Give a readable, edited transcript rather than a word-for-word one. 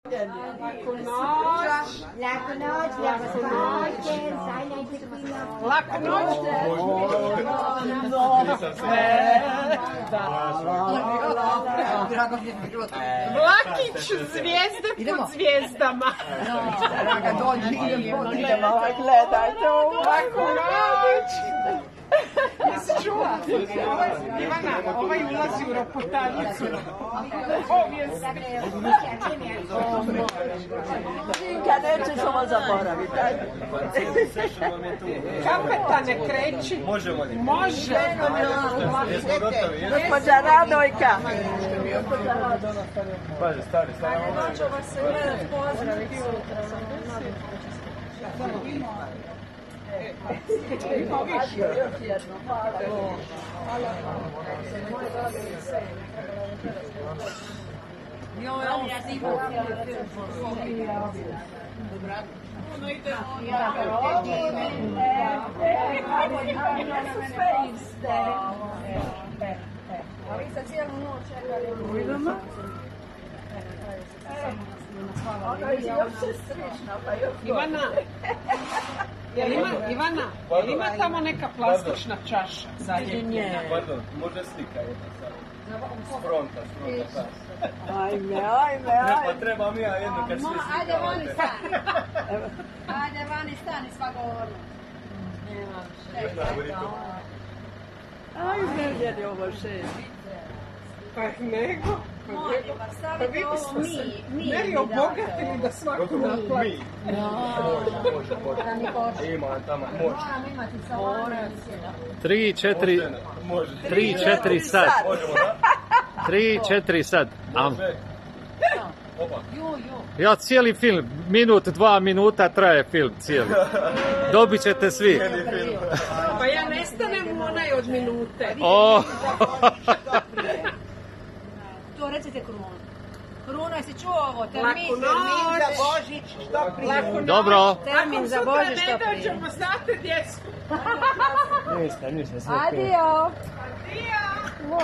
Laku noć. Laku noć, lijepo spavajte, sanjajte fino. Laku noć. Vlakić, zvijezde pod zvijezdama. Gledajte ovo. Laku noć. Jesi čula? Ivana, ovaj ulazi u ropotanicu. Kad nećeš ovo zaboraviti. Kapeta ne kreći. Možemo li? Može. Jesmo gotovi? Gospođa Radojka. Pazi, stari. Ćemo se gledat, pozdraviti sutra. Još jedno, hvala. Joj, ovo snimam film. Ono ide a vi sad cijelu noć čekali. Idemo? Ono je još srećna, pa još Ivana, Ivana, jel ima tamo neka plastična čaša zaljepljena? Pardon, može slika jedna sad. S fronta sad. Ajme. Pa trebam ja jednu kad svi slikavate. Ajde vani stani. Ajde vani stani svagovorno. Ajme, jer je ovo šest. Pa nego. Pa vi bismo se meri obogatili da svaku naplati. Ima tamo, može. Moram imati sa ovom. 3-4 sad. Možemo, da? 3-4 sad. Može. Opa. Ja cijeli film, minut, 2 minuta traje film cijeli. Dobit ćete svi. Pa ja nestanem onaj od minute. O. To recite Krunu. Kruna, jesi čuo ovo? Termin za Božić, što prije. Dobro. Termin za Božić, što Ne prije. dođemo, znate gdje su. Ništa. Adio. Adio.